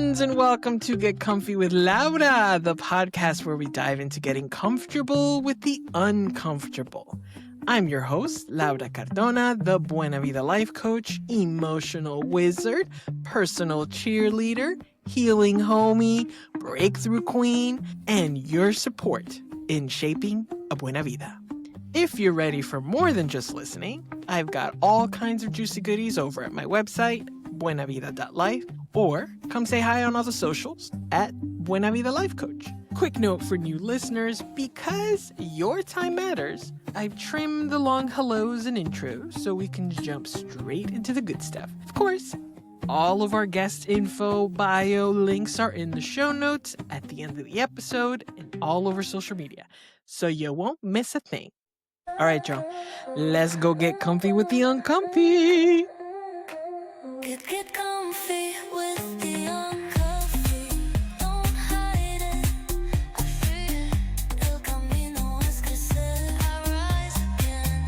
friends, and welcome to Get Comfy with Laura, the podcast where we dive into getting comfortable with the uncomfortable. I'm your host, Laura Cardona, the Buena Vida life coach, emotional wizard, personal cheerleader, healing homie, breakthrough queen, and your support in shaping a Buena Vida. If you're ready for more than just listening, I've got all kinds of juicy goodies over at my website, buenavida.life, or come say hi on all the socials at Buena Vida Life Coach. Quick note for new listeners, because your time matters, I've trimmed the long hellos and intros so we can jump straight into the good stuff. Of course, all of our guest info, bio, links are in the show notes at the end of the episode and all over social media, so you won't miss a thing. All right, y'all, let's go get comfy with the uncomfy. Get comfy with the uncomfy. Don't hide it. I feel it. El camino es crecer. I rise again.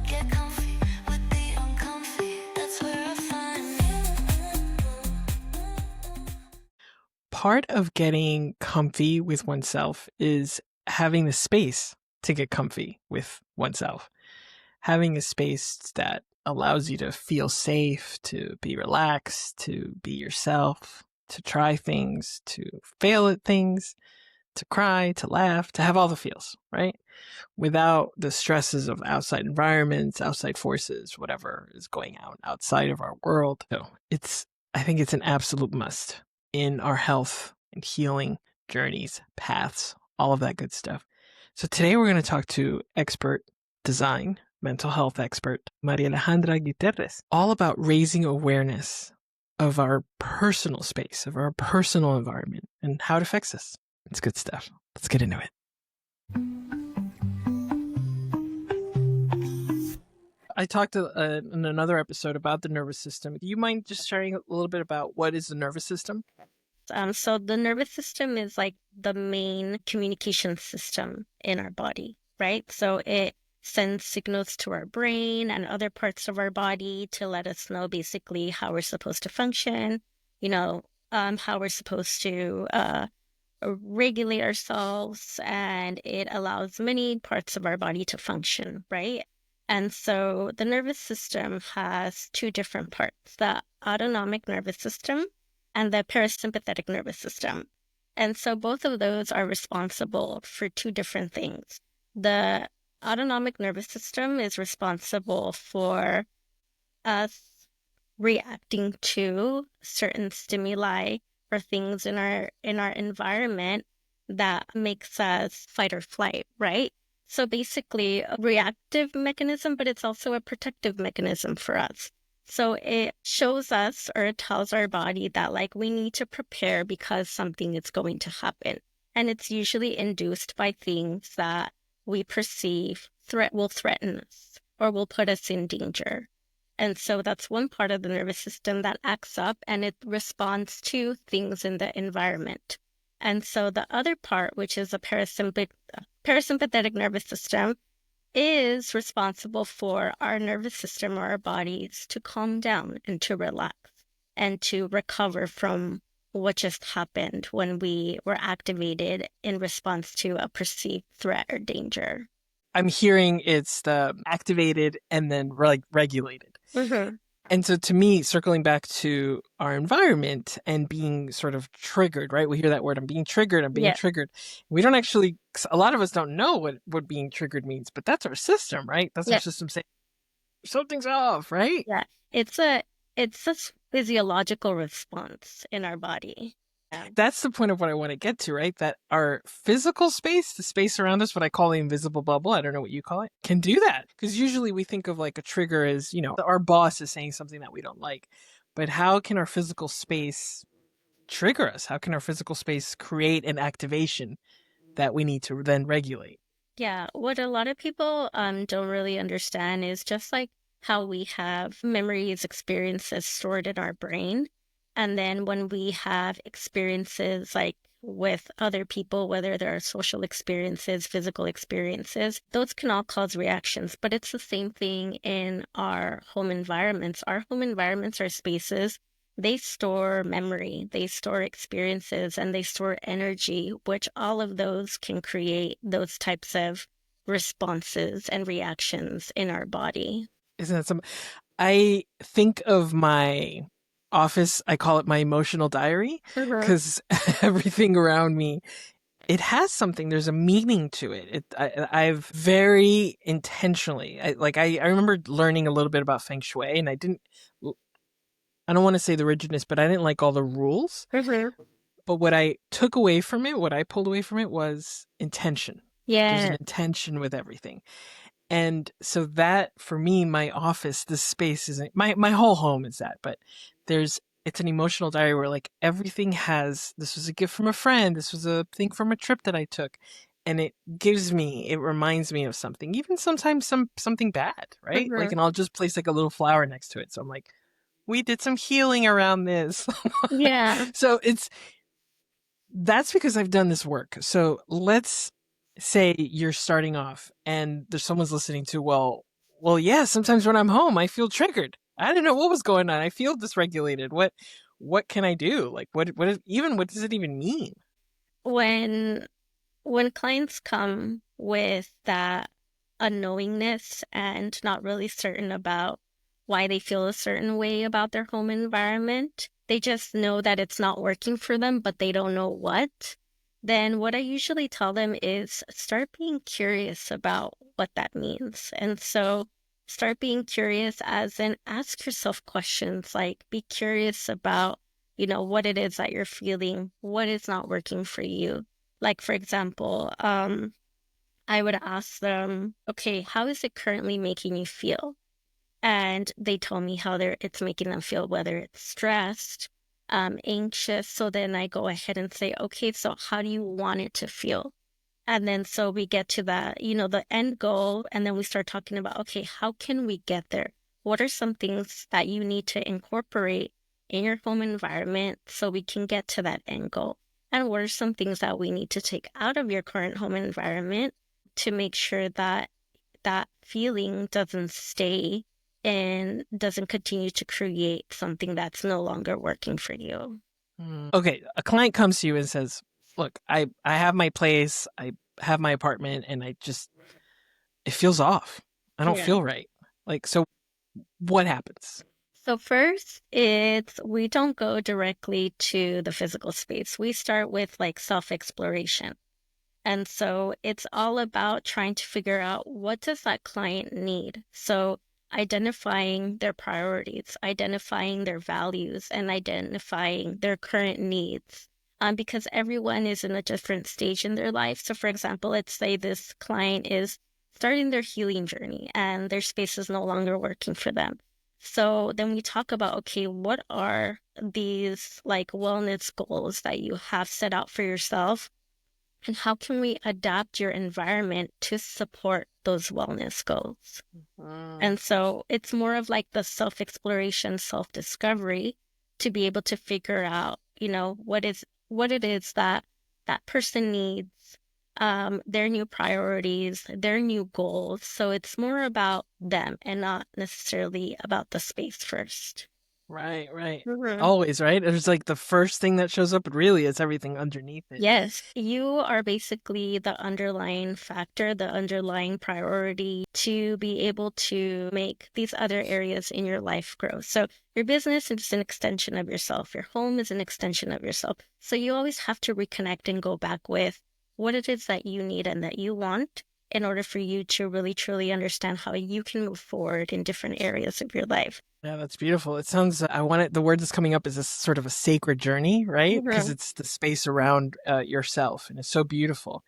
Get comfy with the uncomfy. That's where I find me. Part of getting comfy with oneself is having the space to get comfy with oneself. Having a space that allows you to feel safe, to be relaxed, to be yourself, to try things, to fail at things, to cry, to laugh, to have all the feels, right? Without the stresses of outside environments, outside forces, whatever is going on outside of our world. So I think it's an absolute must in our health and healing journeys, paths, all of that good stuff. So today we're going to talk to expert design, mental health expert, Marialejandra Gutierrez, all about raising awareness of our personal space, of our personal environment, and how it affects us. It's good stuff. Let's get into it. I talked in another episode about the nervous system. Do you mind just sharing a little bit about what is the nervous system? So the nervous system is like the main communication system in our body, right? So it sends signals to our brain and other parts of our body to let us know basically how we're supposed to function, how we're supposed to regulate ourselves, and it allows many parts of our body to function, right? And so the nervous system has two different parts, the autonomic nervous system and the parasympathetic nervous system. And so both of those are responsible for two different things. The autonomic nervous system is responsible for us reacting to certain stimuli or things in our environment that makes us fight or flight, right? So basically a reactive mechanism, but it's also a protective mechanism for us. So it shows us, or it tells our body that we need to prepare because something is going to happen. And it's usually induced by things that we perceive will threaten us or will put us in danger. And so that's one part of the nervous system that acts up and it responds to things in the environment. And so the other part, which is a parasympathetic nervous system, is responsible for our nervous system or our bodies to calm down and to relax and to recover from what just happened when we were activated in response to a perceived threat or danger. I'm hearing it's the activated and then regulated. Mm-hmm. And so to me, circling back to our environment and being sort of triggered, right? We hear that word, I'm being triggered. Triggered. We don't actually, a lot of us don't know what being triggered means, but that's our system, right? That's our system saying something's off, right? Yeah. It's a physiological response in our body. Yeah. That's the point of what I want to get to, right? That our physical space, the space around us, what I call the invisible bubble, I don't know what you call it, can do that. Because usually we think of a trigger as, our boss is saying something that we don't like. But how can our physical space trigger us? How can our physical space create an activation that we need to then regulate? Yeah, what a lot of people don't really understand is just how we have memories, experiences stored in our brain. And then when we have experiences with other people, whether there are social experiences, physical experiences, those can all cause reactions. But it's the same thing in our home environments. Our home environments are spaces. They store memory, they store experiences, and they store energy, which all of those can create those types of responses and reactions in our body. Isn't that some? I think of my office, I call it my emotional diary, Mhm. because everything around me, it has something. There's a meaning to it. I've very intentionally, I remember learning a little bit about feng shui, and I don't want to say the rigidness, but I didn't like all the rules. Mhm. But what I took away from it, what I pulled away from it was intention. There's an Yeah. intention with everything. And so that for me, my office, this space isn't my whole home is that, but it's an emotional diary where like everything has this was a gift from a friend, this was a thing from a trip that I took. And it reminds me of something, even sometimes something bad, right? Like, Mhm. and I'll just place like a little flower next to it. So I'm like, we did some healing around this. Yeah. So that's because I've done this work. So let's say you're starting off and there's someone's listening to, yeah, sometimes when I'm home, I feel triggered. I didn't know what was going on. I feel dysregulated. What can I do? Like, what does it even mean? When when clients come with that unknowingness and not really certain about why they feel a certain way about their home environment, they just know that it's not working for them, but they don't know what, then what I usually tell them is start being curious about what that means. And so start being curious as in ask yourself questions like be curious about, what it is that you're feeling, what is not working for you. Like, for example, I would ask them, okay, how is it currently making you feel? And they told me how it's making them feel, whether it's stressed, anxious. So then I go ahead and say, okay, so how do you want it to feel? And then so we get to that, the end goal, and then we start talking about, okay, how can we get there? What are some things that you need to incorporate in your home environment so we can get to that end goal? And what are some things that we need to take out of your current home environment to make sure that that feeling doesn't stay and doesn't continue to create something that's no longer working for you? Okay, a client comes to you and says, "Look, I have my place, I have my apartment, and it feels off. I don't Yeah. feel right." Like, so what happens? So first, we don't go directly to the physical space. We start with like self-exploration. And so it's all about trying to figure out what does that client need. So identifying their priorities, identifying their values, and identifying their current needs. Because everyone is in a different stage in their life. So for example, let's say this client is starting their healing journey and their space is no longer working for them. So then we talk about, okay, what are these like wellness goals that you have set out for yourself? And how can we adapt your environment to support those wellness goals? Mm. And so it's more of like the self-exploration, self-discovery to be able to figure out, what it is that that person needs, their new priorities, their new goals. So it's more about them and not necessarily about the space first. Right, right. Mhm. Always, right? It's like the first thing that shows up, but really it's everything underneath it. Yes, you are basically the underlying factor, the underlying priority to be able to make these other areas in your life grow. So your business is an extension of yourself. Your home is an extension of yourself. So you always have to reconnect and go back with what it is that you need and that you want in order for you to really truly understand how you can move forward in different areas of your life. Yeah, that's beautiful. It sounds, I want it, the word that's coming up is this sort of a sacred journey, right? Because Mhm. it's the space around yourself and it's so beautiful.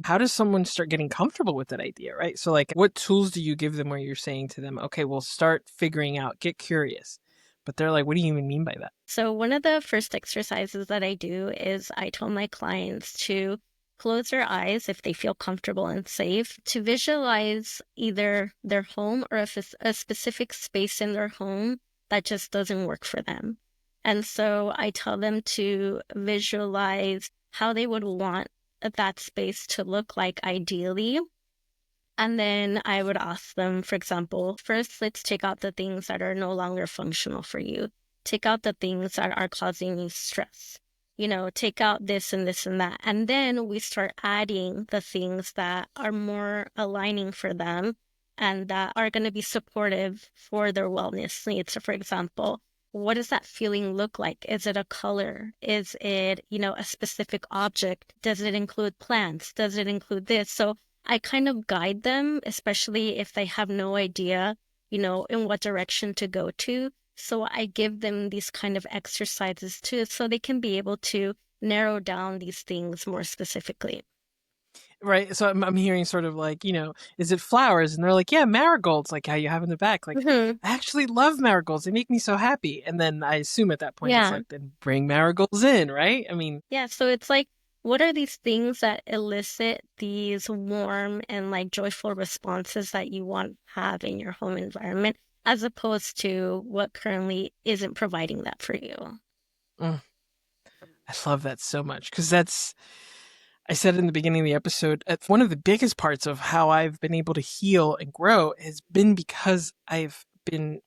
How does someone start getting comfortable with that idea, right? So, like, what tools do you give them where you're saying to them, okay, well, start figuring out, get curious? But they're like, what do you even mean by that? So one of the first exercises that I do is I tell my clients to close their eyes if they feel comfortable and safe, to visualize either their home or if it's a specific space in their home that just doesn't work for them. And so I tell them to visualize how they would want that space to look like ideally. And then I would ask them, for example, first, let's take out the things that are no longer functional for you. Take out the things that are causing you stress. Take out this and this and that. And then we start adding the things that are more aligning for them and that are going to be supportive for their wellness needs. So, for example, what does that feeling look like? Is it a color? Is it, a specific object? Does it include plants? Does it include this? So I kind of guide them, especially if they have no idea, in what direction to go to. So I give them these kind of exercises too, so they can be able to narrow down these things more specifically. Right. So I'm hearing sort of like, is it flowers? And they're like, yeah, marigolds, like how you have in the back. Like, Hmm. I actually love marigolds. They make me so happy. And then I assume at that point it's Yeah. like, then bring marigolds in, right? I mean, Yeah. So it's like, what are these things that elicit these warm and like joyful responses that you want to have in your home environment, as opposed to what currently isn't providing that for you? mm, I love that so much because I said in the beginning of the episode, one of the biggest parts of how I've been able to heal and grow has been because I've been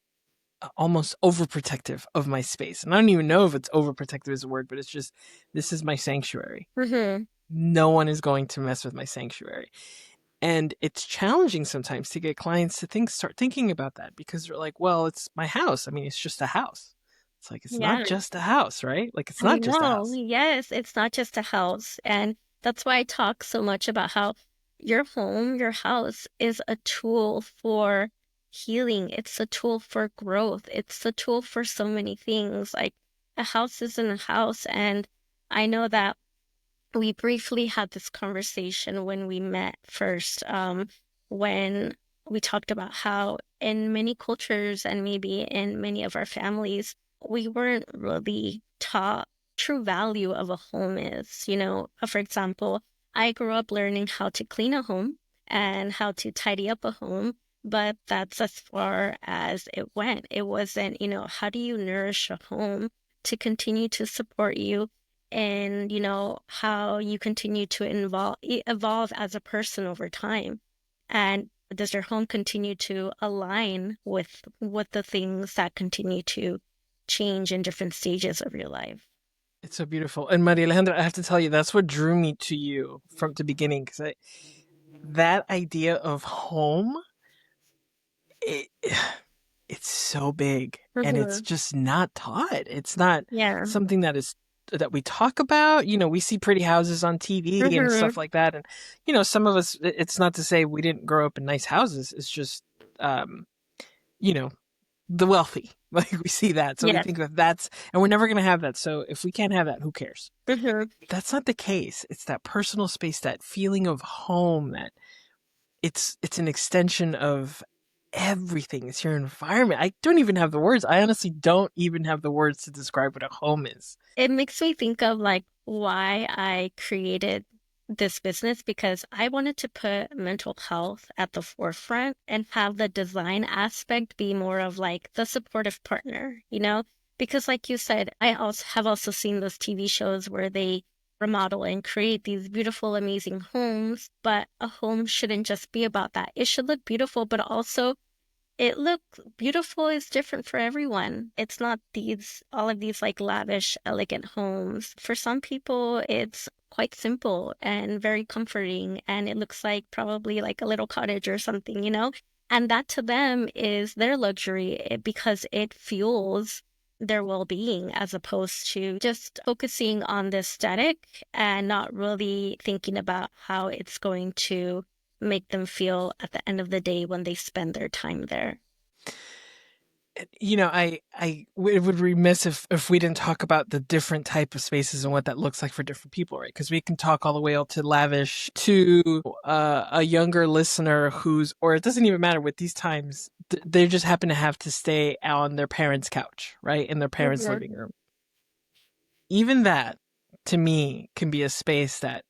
almost overprotective of my space. And I don't even know if it's overprotective as a word, but it's just, this is my sanctuary. Mm-hmm. No one is going to mess with my sanctuary. And it's challenging sometimes to get clients to start thinking about that because they're like, well, it's my house. I mean, it's just a house. It's like, it's not Yeah. just a house, right? Like, it's I not just a know. house. Yes, it's not just a house. And that's why I talk so much about how your home, your house is a tool for healing. It's a tool for growth. It's a tool for so many things. Like a house isn't a house. And I know that we briefly had this conversation when we met first, when we talked about how in many cultures and maybe in many of our families, we weren't really taught true value of a home is. For example, I grew up learning how to clean a home and how to tidy up a home, but that's as far as it went. It wasn't, how do you nourish a home to continue to support you and how you continue to evolve as a person over time, and does your home continue to align with the things that continue to change in different stages of your life? It's so beautiful. And Marialejandra, I have to tell you, that's what drew me to you from the beginning. Because that idea of home, it, it's so big and it's Mm-hmm. just not taught. It's not Yeah. something that we talk about. We see pretty houses on TV and Mm-hmm. stuff like that. And, some of us, it's not to say we didn't grow up in nice houses. It's just, you know, the wealthy. Like we see that. So we Yes. think and we're never going to have that. So if we can't have that, who cares? Mm-hmm. That's not the case. It's that personal space, that feeling of home, that it's an extension of everything. It's your environment. I don't even have the words. I honestly don't even have the words to describe what a home is. It makes me think of like why I created this business, because I wanted to put mental health at the forefront and have the design aspect be more of like the supportive partner, Because like you said, I also have seen those TV shows where they remodel and create these beautiful, amazing homes, but a home shouldn't just be about that. It should look beautiful, but also it looks beautiful is different for everyone. It's not all of these like lavish, elegant homes. For some people, it's quite simple and very comforting, and it looks like probably like a little cottage or something. And that to them is their luxury because it fuels their well-being, as opposed to just focusing on the aesthetic and not really thinking about how it's going to make them feel at the end of the day when they spend their time there. I would remiss if we didn't talk about the different type of spaces and what that looks like for different people, right? Because we can talk all the way up to lavish to a younger listener or it doesn't even matter with these times. They just happen to have to stay on their parents' couch, right? In their parents' Mhm. living room. Even that, to me, can be a space that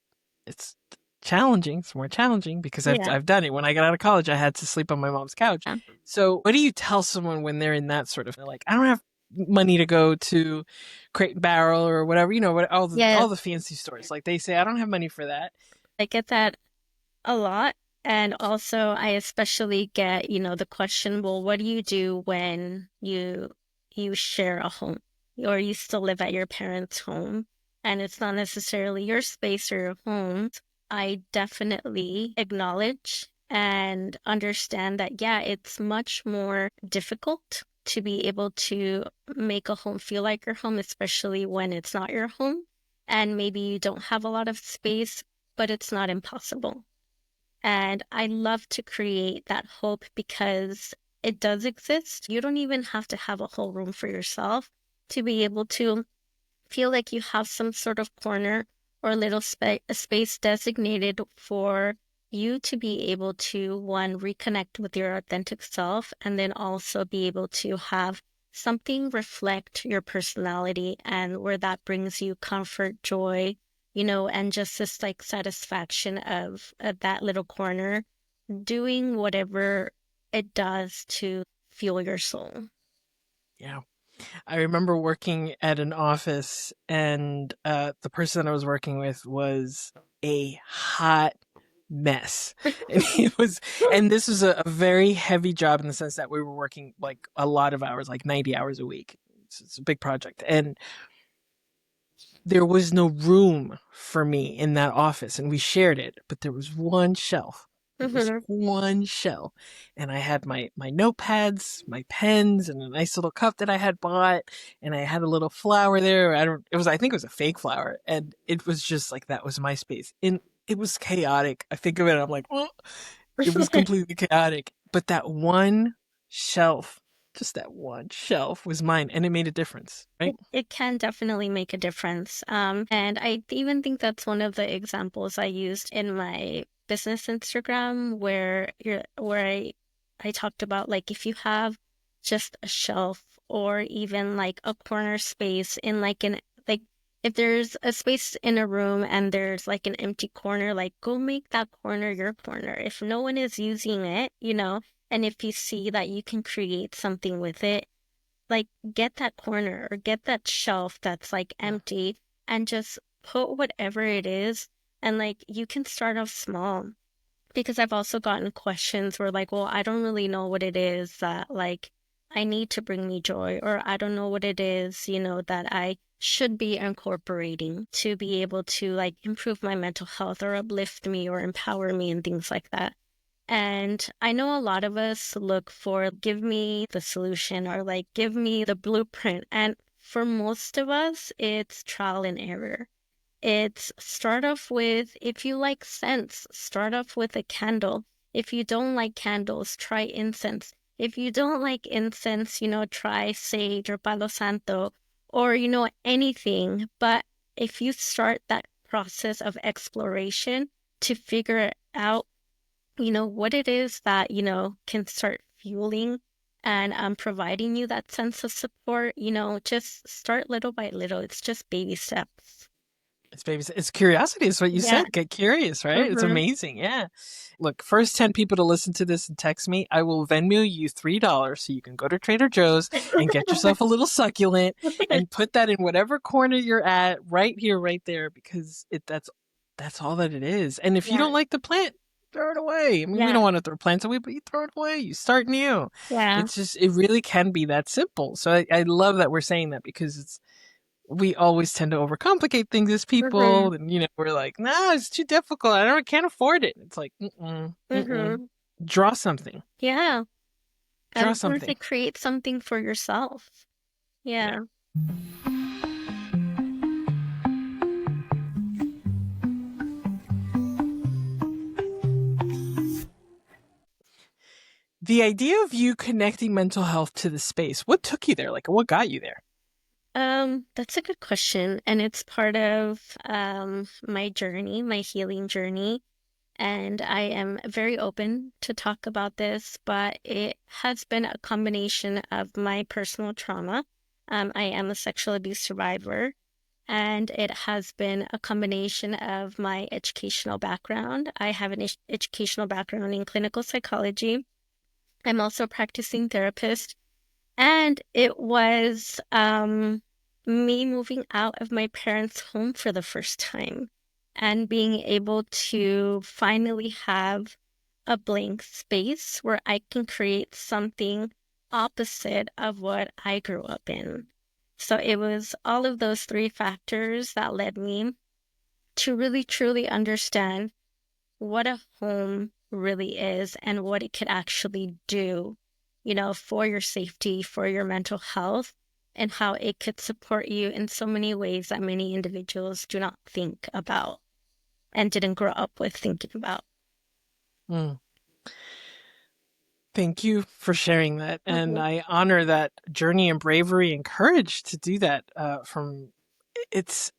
it's challenging. It's more challenging because Yeah. I've done it. When I got out of college, I had to sleep on my mom's couch. Yeah. So what do you tell someone when they're in that sort of, they're like, I don't have money to go to Crate and Barrel or whatever, all Yeah, the fancy stores. Like they say, I don't have money for that. I get that a lot. And also, I especially get, the question, well, what do you do when you share a home or you still live at your parents' home and it's not necessarily your space or your home? I definitely acknowledge and understand that, yeah, it's much more difficult to be able to make a home feel like your home, especially when it's not your home. And maybe you don't have a lot of space, but it's not impossible. And I love to create that hope because it does exist. You don't even have to have a whole room for yourself to be able to feel like you have some sort of corner or little a space designated for you to be able to, one, reconnect with your authentic self, and then also be able to have something reflect your personality and where that brings you comfort, joy, and just this like satisfaction of that little corner doing whatever it does to fuel your soul. Yeah. I remember working at an office, and the person that I was working with was a hot mess. And and this was a very heavy job in the sense that we were working like a lot of hours, like 90 hours a week. It's a big project. And there was no room for me in that office, and we shared it, but there was one shelf. There was Mhm. one shelf, and I had my notepads, my pens, and a nice little cup that I had bought, and I had a little flower there. I think it was a fake flower, and it was just like that was my space. And it was chaotic. I think of it, I'm like, oh, it was completely chaotic. But that one shelf, just that one shelf was mine, and it made a difference, right? It can definitely make a difference. And I even think that's one of the examples I used in my business Instagram where I talked about like if you have just a shelf or even like a corner space in like if there's a space in a room and there's like an empty corner, like go make that corner your corner. If no one is using it, and if you see that you can create something with it, like get that corner or get that shelf that's like empty and just put whatever it is. And like you can start off small because I've also gotten questions where like, well, I don't really know what it is that like I need to bring me joy, or I don't know what it is, that I should be incorporating to be able to like improve my mental health or uplift me or empower me and things like that. And I know a lot of us look for give me the solution or like give me the blueprint. And for most of us, it's trial and error. It's start off with, if you like scents, start off with a candle. If you don't like candles, try incense. If you don't like incense, try sage or Palo Santo or, anything. But if you start that process of exploration to figure out what it is that, can start fueling and providing you that sense of support, just start little by little. It's just baby steps. It's curiosity. It's what you Yeah. said. Get curious, right? It's Mm-hmm. amazing. Yeah. Look, first 10 people to listen to this and text me, I will Venmo you $3 so you can go to Trader Joe's and get yourself a little succulent and put that in whatever corner you're at, right here, right there, because that's all that it is. And if you Yeah. don't like the plant, throw it away. I mean, we Yeah. don't want to throw plants away, but you throw it away. You start new. Yeah. It really can be that simple. So I love that we're saying that because we always tend to overcomplicate things as Mm-hmm. people, and we're like, nah, it's too difficult. Can't afford it. It's like, Mm-hmm. draw something, Yeah. draw And something. to create something for yourself. Yeah. Yeah. The idea of you connecting mental health to the space, what took you there? Like, what got you there? That's a good question. And it's part of my journey, my healing journey. And I am very open to talk about this, but it has been a combination of my personal trauma. I am a sexual abuse survivor, and it has been a combination of my educational background. I have an educational background in clinical psychology. I'm also a practicing therapist, And it was me moving out of my parents' home for the first time and being able to finally have a blank space where I can create something opposite of what I grew up in. So it was all of those three factors that led me to really truly understand what a home really is and what it could actually do, for your safety, for your mental health, and how it could support you in so many ways that many individuals do not think about and didn't grow up with thinking about. Mm. Thank you for sharing that. And Mhm. I honor that journey and bravery and courage to do that. It's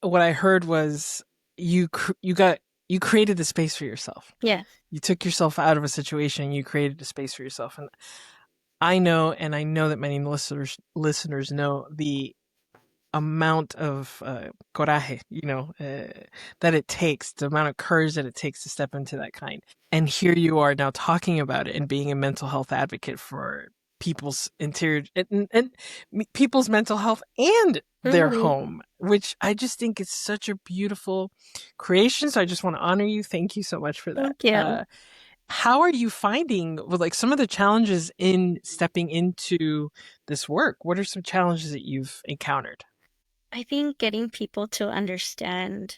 what I heard was you created the space for yourself. Yeah. You took yourself out of a situation, you created a space for yourself. And I know, and I know that many listeners know the amount of coraje, that it takes, the amount of courage that it takes to step into that kind. And here you are now talking about it and being a mental health advocate for people's interior and people's mental health and their Mhm. home, which I just think is such a beautiful creation. So I just want to honor you. Thank you so much for that. Thank you. How are you finding with like some of the challenges in stepping into this work? What are some challenges that you've encountered? I think getting people to understand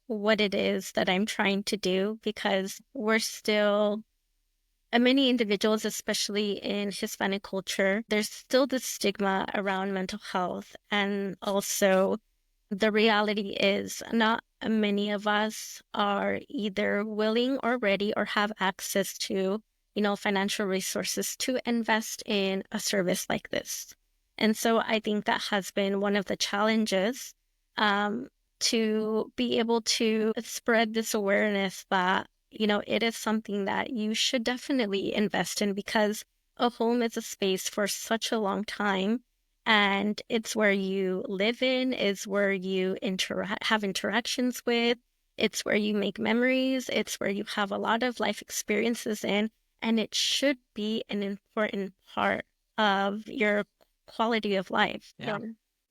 what it is that I'm trying to do, because we're still, many individuals, especially in Hispanic culture, there's still this stigma around mental health. And also, the reality is not many of us are either willing or ready or have access to, financial resources to invest in a service like this. And so I think that has been one of the challenges, um, to be able to spread this awareness that, it is something that you should definitely invest in, because a home is a space for such a long time, and it's where you live in, is where you have interactions with, it's where you make memories, it's where you have a lot of life experiences in, and it should be an important part of your quality of life. Yeah.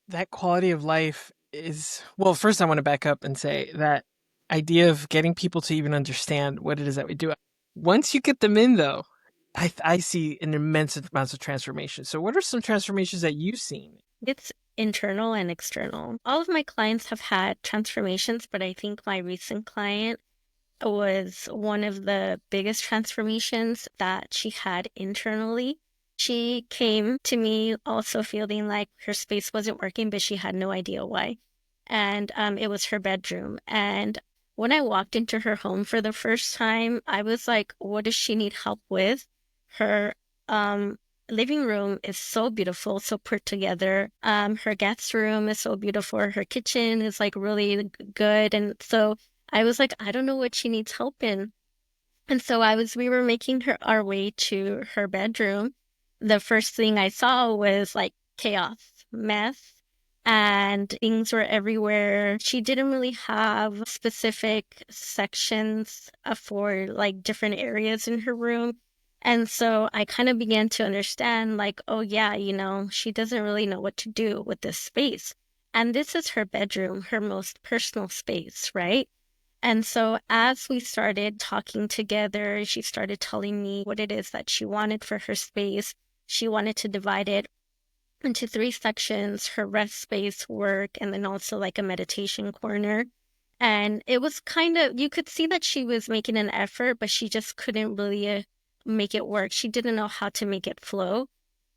That quality of life is, well, first I want to back up and say that idea of getting people to even understand what it is that we do. Once you get them in, though, I see an immense amounts of transformation. So, what are some transformations that you've seen? It's internal and external. All of my clients have had transformations, but I think my recent client was one of the biggest transformations that she had internally. She came to me also feeling like her space wasn't working, but she had no idea why. And it was her bedroom. And when I walked into her home for the first time, I was like, what does she need help with? Her um, living room is so beautiful, so put together. Her guest room is so beautiful. Her kitchen is like really good. And so I was like, I don't know what she needs help in. And so we were making our way to her bedroom. The first thing I saw was like chaos, mess, and things were everywhere. She didn't really have specific sections for like different areas in her room. And so I kind of began to understand like, oh yeah, she doesn't really know what to do with this space. And this is her bedroom, her most personal space, right? And so as we started talking together, she started telling me what it is that she wanted for her space. She wanted to divide it into three sections: her rest space, work, and then also like a meditation corner. And it was kind of, you could see that she was making an effort, but she just couldn't really make it work. She didn't know how to make it flow.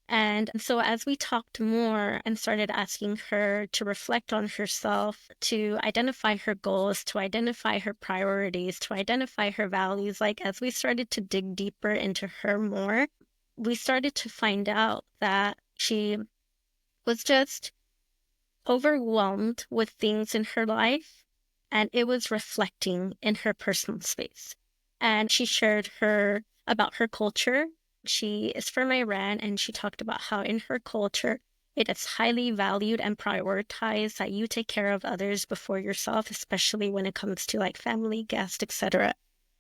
And so, as we talked more and started asking her to reflect on herself, to identify her goals, to identify her priorities, to identify her values, like as we started to dig deeper into her more, we started to find out that she was just overwhelmed with things in her life, and it was reflecting in her personal space. And she shared about her culture. She is from Iran, and she talked about how in her culture it is highly valued and prioritized that you take care of others before yourself, especially when it comes to like family, guests, etc.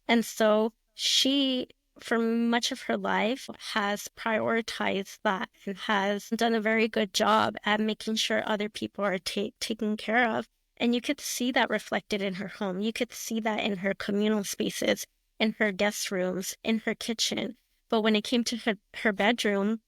And so she for much of her life has prioritized that and has done a very good job at making sure other people are taken care of. And you could see that reflected in her home. You could see that in her communal spaces, in her guest rooms, in her kitchen. But when it came to her bedroom,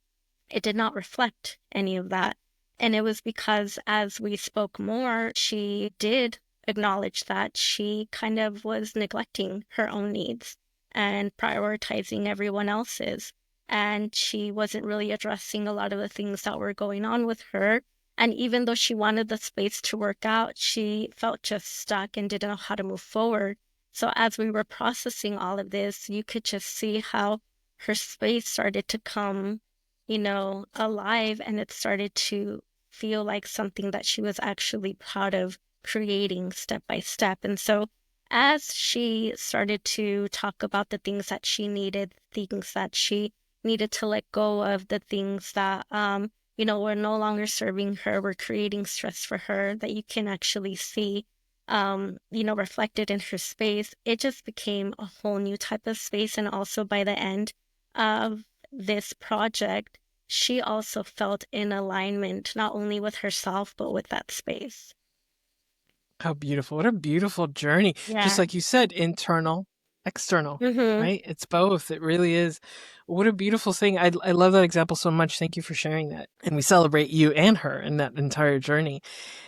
it did not reflect any of that. And it was because as we spoke more, she did acknowledge that she kind of was neglecting her own needs and prioritizing everyone else's. And she wasn't really addressing a lot of the things that were going on with her. And even though she wanted the space to work out, she felt just stuck and didn't know how to move forward. So as we were processing all of this, you could just see how her space started to come, alive, and it started to feel like something that she was actually proud of creating step by step. And so as she started to talk about the things that she needed, things that she needed to let go of, the things that, were no longer serving her, were creating stress for her, that you can actually see, reflected in her space, it just became a whole new type of space. And also by the end of this project, she also felt in alignment, not only with herself, but with that space. How beautiful. What a beautiful journey. Just Yeah. like you said, internal, external, Mm-hmm. right? It's both. It really is. What a beautiful thing. I love that example so much. Thank you for sharing that. And we celebrate you and her in that entire journey.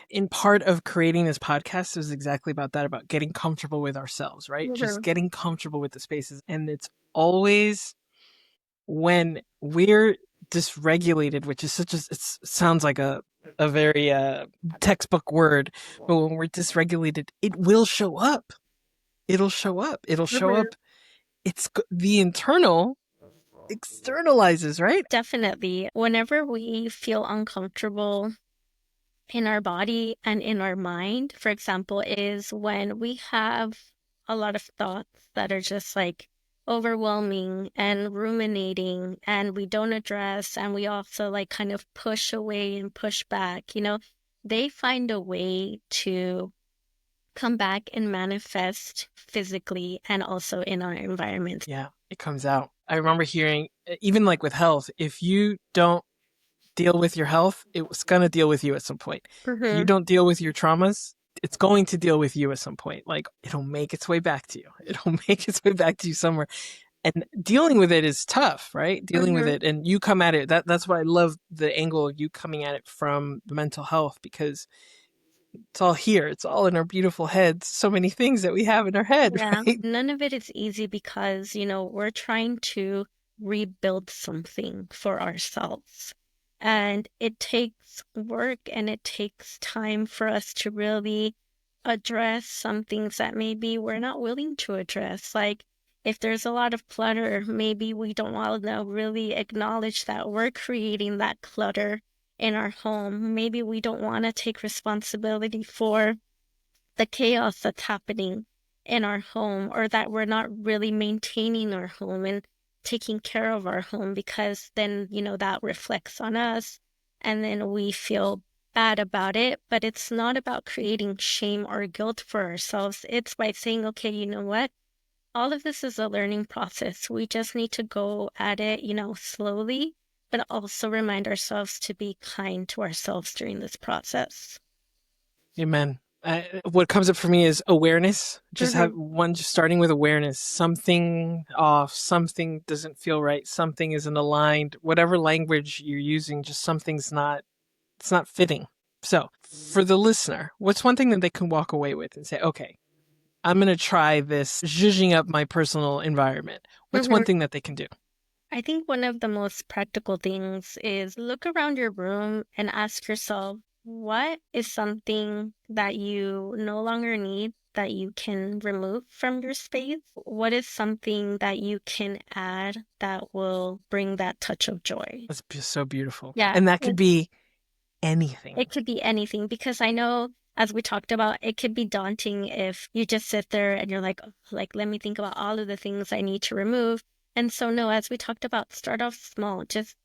In part of creating this podcast is exactly about that, about getting comfortable with ourselves, right? Just Mm-hmm. getting comfortable with the spaces. And it's always when we're dysregulated, which is it sounds like a very textbook word, but when we're dysregulated, it will show up. It'll show up. It'll show Mm-hmm. up. The internal externalizes, right? Definitely. Whenever we feel uncomfortable in our body and in our mind, for example, is when we have a lot of thoughts that are just like overwhelming and ruminating, and we don't address, and we also like kind of push away and push back, they find a way to come back and manifest physically and also in our environment. Yeah, it comes out. I remember hearing, even like with health, if you don't deal with your health, it's going to deal with you at some point. If you Mm-hmm. don't deal with your traumas, it's going to deal with you at some point. Like it'll make its way back to you. It'll make its way back to you somewhere. And dealing with it is tough, right? Dealing with Mm-hmm. it, and you come at it. That's why I love the angle of you coming at it from the mental health, because it's all here. It's all in our beautiful heads. So many things that we have in our head, Yeah, right? none of it is easy because, we're trying to rebuild something for ourselves. And it takes work and it takes time for us to really address some things that maybe we're not willing to address. Like if there's a lot of clutter, maybe we don't want to really acknowledge that we're creating that clutter in our home. Maybe we don't want to take responsibility for the chaos that's happening in our home, or that we're not really maintaining our home and taking care of our home, because then, that reflects on us and then we feel bad about it. But it's not about creating shame or guilt for ourselves. It's by saying, okay, you know what? All of this is a learning process. We just need to go at it, slowly, but also remind ourselves to be kind to ourselves during this process. Amen. What comes up for me is awareness. Just Mm-hmm. just starting with awareness. Something off, something doesn't feel right, something isn't aligned. Whatever language you're using, just something's not. It's not fitting. So, for the listener, what's one thing that they can walk away with and say, okay, I'm going to try this zhuzhing up my personal environment? What's one thing that they can do? I think one of the most practical things is look around your room and ask yourself, what is something that you no longer need that you can remove from your space? What is something that you can add that will bring that touch of joy? That's just so beautiful. Yeah, And that could be anything. it could be anything, because I know, as we talked about, it could be daunting if you just sit there and you're like, "Oh, like, let me think about all of the things I need to remove." And so, no, as we talked about, start off small. Just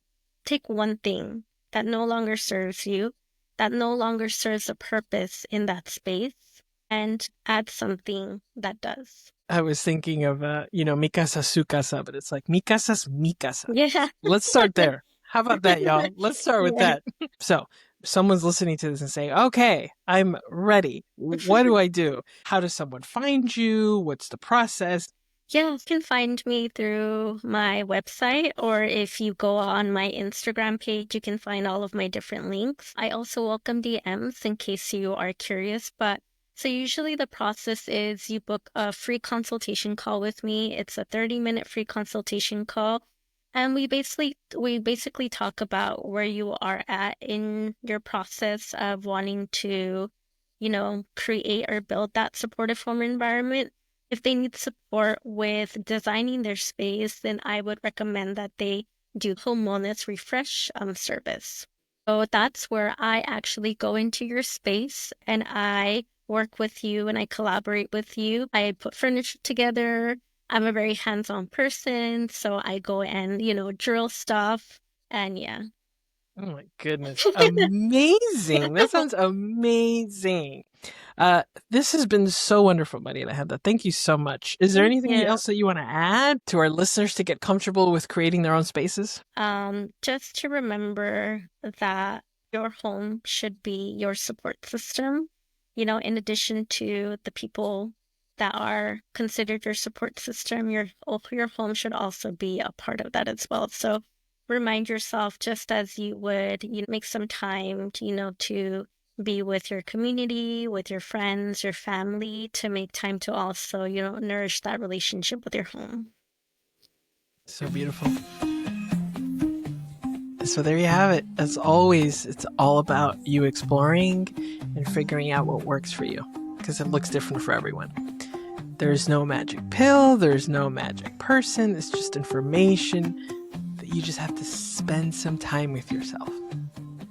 take one thing that no longer serves you, that no longer serves a purpose in that space, and add something that does. I was thinking of, mi casa, su casa, but it's like, mi casa's mi casa. Yeah. Let's start there. How about that, y'all? Let's start with Yeah. that. So, someone's listening to this and saying, okay, I'm ready. What do I do? How does someone find you? What's the process? Yeah, you can find me through my website, or if you go on my Instagram page, you can find all of my different links. I also welcome DMs in case you are curious, but so usually the process is you book a free consultation call with me. It's a 30-minute free consultation call. And we basically talk about where you are at in your process of wanting to, create or build that supportive home environment. If they need support with designing their space, then I would recommend that they do home wellness refresh service. So that's where I actually go into your space and I work with you and I collaborate with you. I put furniture together. I'm a very hands-on person, so I go and, drill stuff and yeah. Oh my goodness. Amazing. That sounds amazing. This has been so wonderful, Marialejandra. Thank you so much. Is there anything Yeah. else that you want to add to our listeners to get comfortable with creating their own spaces? Just to remember that your home should be your support system, in addition to the people that are considered your support system, your home should also be a part of that as well. So remind yourself, just as you would, make some time, to be with your community, with your friends, your family, to make time to also, nourish that relationship with your home. So beautiful. So there you have it. As always, it's all about you exploring and figuring out what works for you, because it looks different for everyone. There's no magic pill. There's no magic person. It's just information that you just have to spend some time with yourself,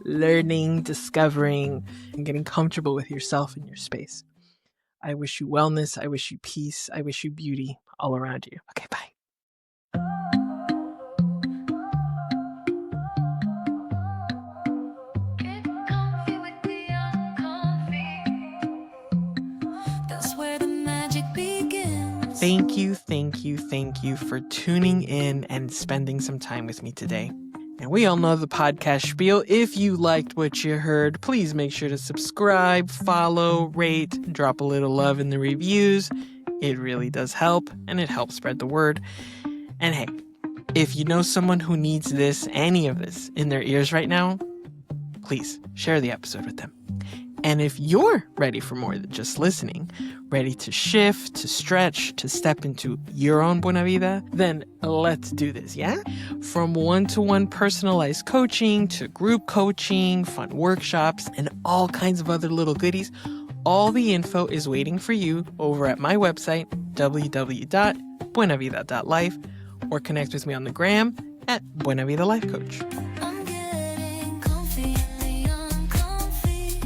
learning, discovering, and getting comfortable with yourself and your space. I wish you wellness. I wish you peace. I wish you beauty all around you. Okay, bye. Get comfy with the uncomfy. That's where the magic begins. Thank you for tuning in and spending some time with me today. And we all know the podcast spiel. If you liked what you heard, please make sure to subscribe, follow, rate, drop a little love in the reviews. It really does help, and it helps spread the word. And hey, if you know someone who needs any of this in their ears right now, please share the episode with them. And if you're ready for more than just listening, ready to shift, to stretch, to step into your own buena vida, then let's do this, yeah? From one-to-one personalized coaching to group coaching, fun workshops, and all kinds of other little goodies, all the info is waiting for you over at my website, www.buenavida.life, or connect with me on the gram at Buena Vida Life Coach. I'm getting comfy in the uncomfy,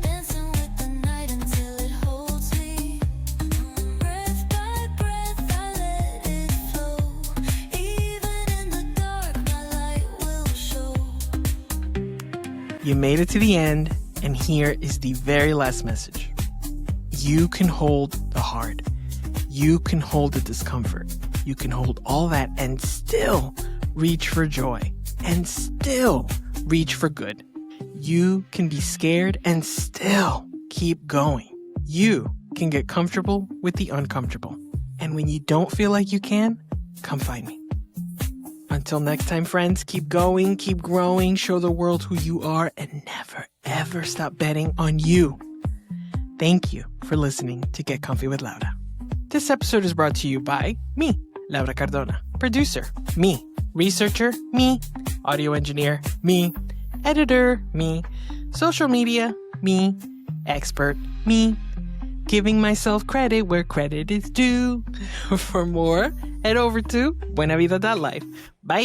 dancing with the night until it holds me. Breath by breath, I let it flow. Even in the dark, my light will show. You made it to the end, and here is the very last message. You can hold the hard. You can hold the discomfort. You can hold all that and still reach for joy and still reach for good. You can be scared and still keep going. You can get comfortable with the uncomfortable. And when you don't feel like you can, come find me. Until next time, friends, keep going, keep growing, show the world who you are, and never, ever stop betting on you. Thank you for listening to Get Comfy with Laura. This episode is brought to you by me, Laura Cardona. Producer, me. Researcher, me. Audio engineer, me. Editor, me. Social media, me. Expert, me. Giving myself credit where credit is due. For more, head over to buenavida.life. Bye!